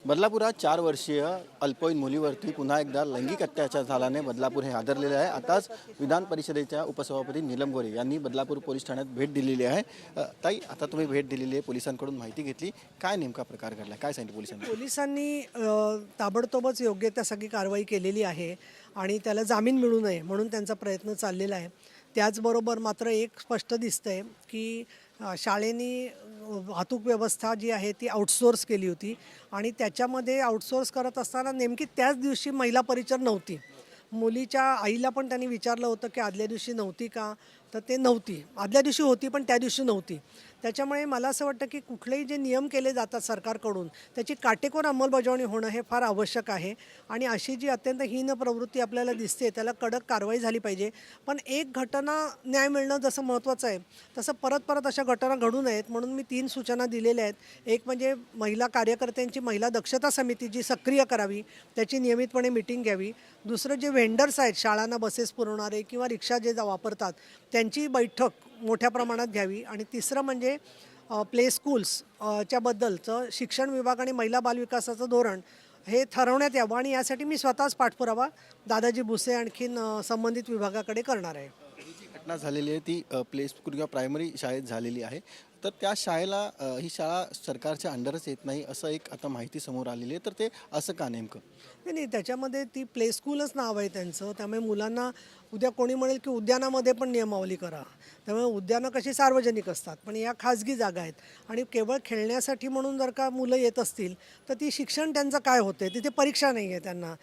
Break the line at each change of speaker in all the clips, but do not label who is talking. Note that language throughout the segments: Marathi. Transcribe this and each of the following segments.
बदलापुरात 4 वर्षीय अल्पवयीन मुलीवरती पुन्हा एकदा लैंगिक अत्याचार झाल्याने बदलापूर हे हादरलेले आहे। आताच विधान परिषदेच्या उपसभापती नीलम गोरे यांनी बदलापूर पोलीस ठाण्यात भेट दिलेली आहे। ताई, आता तुम्ही भेट दिलेली आहे, पोलिसांकडून माहिती घेतली, काय नेमका प्रकार घडला, काय सांगितलं पोलिसांनी?
पोलिसांनी ताबडतोबच योग्य त्या सगळी कारवाई केलेली आहे आणि त्याला जामीन मिळू नये म्हणून त्यांचा प्रयत्न चाललेला आहे। त्याचबरोबर मात्र एक स्पष्ट दिसतंय की शाळेनी वाहतूक व्यवस्था जी आहे ती आउटसोर्स केली होती आणि त्याच्यामध्ये आउटसोर्स करत असताना नेमकी त्याच दिवशी महिला परिचर नव्हती। मुलीच्या आईला पण त्यांनी विचारलं होतं की आदल्या दिवशी नव्हती का, तर ते नव्हती, आदल्या दिवशी होती पण त्या दिवशी नव्हती। त्याच्यामुळे मला असं वाटतं की कुठलेही जे नियम केले जातात सरकारकडून त्याची काटेकोर अंमलबजावणी होणं हे फार आवश्यक आहे आणि अशी जी अत्यंत हीन प्रवृत्ती आपल्याला दिसते त्याला कडक कारवाई झाली पाहिजे। पण एक घटना न्याय मिळणं जसं महत्त्वाचं आहे तसं परत परत अशा घटना घडू नयेत म्हणून मी 3 सूचना दिलेल्या आहेत। एक म्हणजे महिला कार्यकर्त्यांची महिला दक्षता समिती जी सक्रिय करावी, त्याची नियमितपणे मीटिंग घ्यावी। दुसरं जे व्हेंडर्स आहेत शाळांना बसेस पुरवणारे किंवा रिक्षा जे वापरतात त्यांची बैठक मोठ्या प्रमाणात घ्यावी आणि तिसरं म्हणजे प्ले स्कूल्स च्याबद्दलचं शिक्षण विभाग आणि महिला बालविकासाचं धोरण हे ठरवण्यात यावं आणि यासाठी मी स्वतःच पाठपुरावा दादाजी भुसे आणखीन संबंधित विभागाकडे करणार आहे।
जी घटना झालेली आहे ती प्ले स्कूल किंवा प्रायमरी शाळेत झालेली आहे, तर त्या शाळेला ही शाळा सरकारच्या अंडरच येत नाही असं एक आता माहिती समोर आलेली आहे, तर ते असं का नेमकं?
नाही, त्याच्यामध्ये ती प्ले स्कूलच नाव आहे त्यांचं, त्यामुळे मुलांना उद्या कोणी म्हणेल की उद्यानामध्ये पण नियमावली करा। त्यामुळे उद्यानं कशी सार्वजनिक असतात पण या खाजगी जागा आहेत आणि केवळ खेळण्यासाठी म्हणून जर का मुलं येत असतील तर ती शिक्षण त्यांचं काय होते, तिथे परीक्षा नाही आहे, त्यांना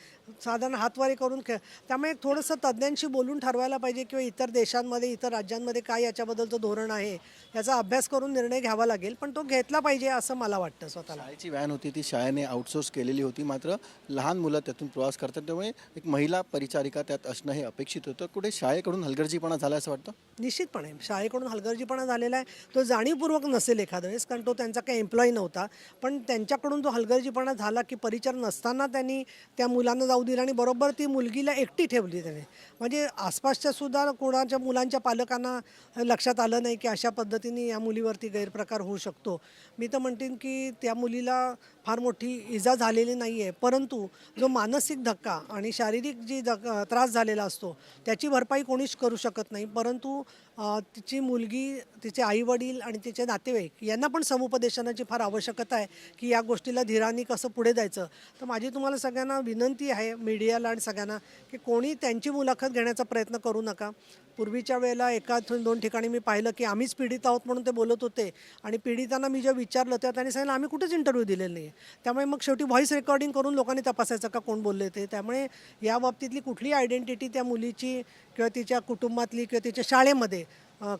साधारण हातवारी करून त्यामुळे थोडंसं तज्ज्ञांशी बोलून ठरवायला पाहिजे किंवा इतर देशांमध्ये इतर राज्यांमध्ये काय याच्याबद्दलचं धोरण आहे याचा अभ्यास करून निर्णय घ्यावा लागेल, पण तो घेतला पाहिजे असं मला वाटतं स्वतःला।
शाळेची व्हॅन होती ती शाळेने आउटसोर्स केलेली होती, मात्र लहान मुलं त्यातून प्रवास करतात, त्यामुळे एक महिला परिचारिका त्यात असणं हे अपेक्षित होतं। कुठे शाळेकडून हलगर्जीपणा झाला असं वाटतं?
निश्चितपणे शाळेकडून हलगर्जीपणा झालेला आहे, तो जाणीवपूर्वक नसेल एखाद्या वेळेस, कारण तो त्यांचा काही एम्प्लॉई नव्हता, पण त्यांच्याकडून जो हलगर्जीपणा झाला की परिचर नसताना त्यांनी त्या मुलांना जाऊ दिलं आणि बरोबर ती मुलगीला एकटी ठेवली त्याने, म्हणजे आसपासच्या सुद्धा कोणाच्या मुलांच्या पालकांना लक्षात आलं नाही की अशा पद्धतीने या मुलीवरती गैरप्रकार होऊ शकतो। मी तर म्हणतीन की त्या मुलीला फार मोठी इजा झालेली नाही आहे, परंतु जो मानसिक धक्का आणि शारीरिक जी त्रास झालेला असतो त्याची भरपाई कोणीच करू शकत नाही, परंतु तिची मुलगी, तिचे आईवडील आणि तिचे नातेवाईक यांना पण समुपदेशनाची फार आवश्यकता आहे की या गोष्टीला धीराने कसं पुढे जायचं। तर माझी तुम्हाला सगळ्यांना विनंती आहे, मीडियाला आणि सगळ्यांना, की कोणी त्यांची मुलाखत घेण्याचा प्रयत्न करू नका। पूर्वीच्या वेळेला 1-2 ठिकाणी मी पाहिलं की आम्हीच पीडित आहोत म्हणून ते बोलत होते आणि पीडितांना मी जेव्हा विचारलं तेव्हा त्यांनी सांगितलं आम्ही कुठेच इंटरव्ह्यू दिलेला नाही आहे। त्यामुळे मग शेवटी व्हॉईस रेकॉर्डिंग करून लोकांनी तपासायचं का कोण बोलले ते। त्यामुळे या बाबतीतली कुठली आयडेंटिटी त्या मुलीची किंवा तिच्या कुटुंबातली किंवा तिच्या शाळेमध्ये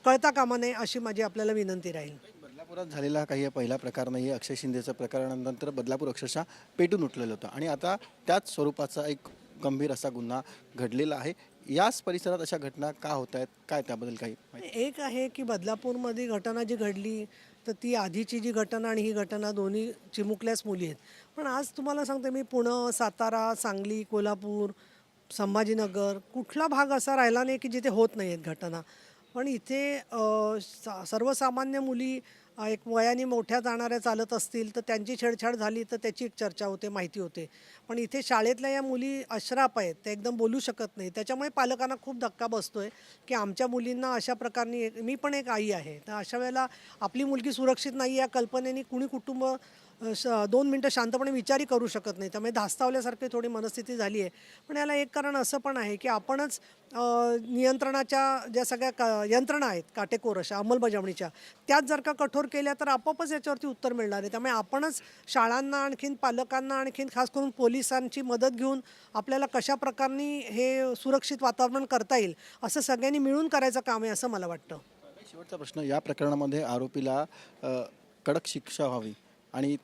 कळता कामा नये अशी माझी आपल्याला विनंती राहील।
बदलापुरात झालेला काही पहिला प्रकार नाही आहे। अक्षय शिंदेच्या प्रकारानंतर बदलापूर अक्षरशः पेटून उठलेलं होतं आणि आता त्याच स्वरूपाचा एक गंभीर असा गुन्हा घडलेला आहे। याच परिसरात अशा घटना का होत आहेत, काय त्याबद्दल काही माहिती?
एक आहे की बदलापूरमध्ये घटना जी घडली तर ती आधीची जी घटना आणि ही घटना दोन्ही चिमुकल्याच मुली आहेत, पण आज तुम्हाला सांगते मी पुणे, सातारा, सांगली, कोल्हापूर, संभाजीनगर कुठला भाग असा राहिला नाही की जिथे होत नाही आहेत घटना। पण इथे सर्वसामान्य मुली एक वयाने मोठ्या जाणाऱ्या चालत असतील तर त्यांची छेडछाड झाली तर त्याची एक चर्चा होते, माहिती होते, पण इथे शाळेतल्या या मुली अश्राप आहेत, ते एकदम बोलू शकत नाही। त्याच्यामुळे पालकांना खूप धक्का बसतोय की आमच्या मुलींना अशा प्रकारने, मी पण एक आई आहे, तर अशा वेळेला आपली मुलगी सुरक्षित नाही या कल्पनेने कुणी कुटुंब 2 मिनटं शांतपणे विचारही करू शकत नाही, त्यामुळे धास्तावल्यासारखी थोडी मनस्थिती झाली आहे। पण याला एक कारण असं पण आहे की आपणच नियंत्रणाच्या ज्या सगळ्या यंत्रणा आहेत काटेकोर अशा अंमलबजावणीच्या, त्यात जर का कठोर केल्या तर आपोआपच याच्यावरती उत्तर मिळणार आहे। त्यामुळे आपणच शाळांना आणखीन पालकांना आणखीन खास करून पोलिसांची मदत घेऊन आपल्याला कशा प्रकारे हे सुरक्षित वातावरण करता येईल असं सगळ्यांनी मिळून करायचं काम आहे असं मला वाटतं।
शेवटचा प्रश्न, या प्रकरणामध्ये आरोपीला कडक शिक्षा व्हावी आणि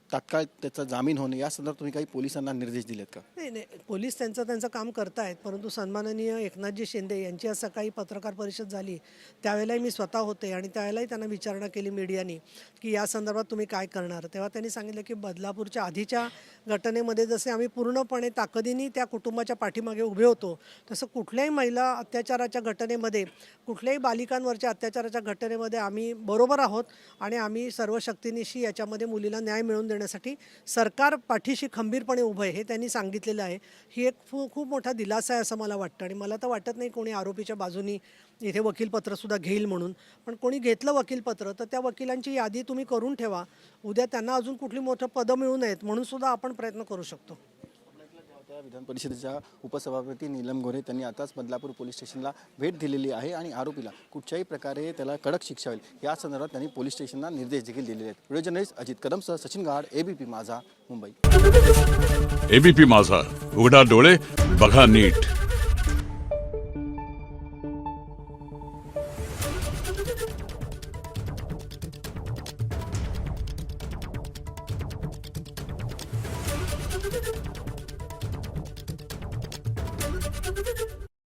तात्काळ त्याचा जामीन होणे या संदर्भात तुम्ही काही पोलिसांना निर्देश दिलेत का?
नाही, पोलीस त्यांचं काम करतायत, परंतु सन्माननीय एकनाथजी शिंदे यांची आज सकाळी पत्रकार परिषद झाली, त्यावेळेलाही मी स्वतः होते आणि त्यावेळेलाही त्यांना विचारणा केली मीडियाने की या संदर्भात तुम्ही काय करणार। तेव्हा त्यांनी सांगितलं की बदलापूरच्या आधीच्या घटनेमध्ये जसे आम्ही पूर्णपणे ताकदीने त्या कुटुंबाच्या पाठीमागे उभे होतो, तसं कुठल्याही महिला अत्याचाराच्या घटनेमध्ये, कुठल्याही बालिकांवरच्या अत्याचाराच्या घटनेमध्ये आम्ही बरोबर आहोत आणि आम्ही सर्व शक्तिनिशी याच्यामध्ये मुलीला न्याय मिळवून देण्याचा करण्यासाठी सरकार पाठीशी खंबीरपणे उभं आहे हे त्यांनी सांगितलेलं आहे. ही एक खूप मोठा दिलासा आहे असं मला वाटतं आणि मला तर वाटत नाही कोणी आरोपीच्या बाजूनी इथे वकीलपत्रसुद्धा घेईल म्हणून. पण कोणी घेतलं वकीलपत्र तर त्या वकिलांची यादी तुम्ही करून ठेवा. उद्या त्यांना अजून कुठली मोठं पदं मिळू नयेत म्हणून सुद्धा आपण प्रयत्न करू शकतो.
त्या विधान परिषदेच्या उपसभापती नीलम गोरे त्यांनी आताच बदलापूर पोलीस स्टेशनला भेट दिलेली आहे आणि आरोपीला कुठच्याही प्रकारे त्याला कडक शिक्षा होईल या संदर्भात त्यांनी पोलीस स्टेशनला निर्देश देखील दिलेले आहेत. व्हिडिओ जर्नलिस्ट अजित कदमसह सचिन गाड, एबीपी माझा, मुंबई.
एबीपी माझा, उघडा डोळे बघा नीट.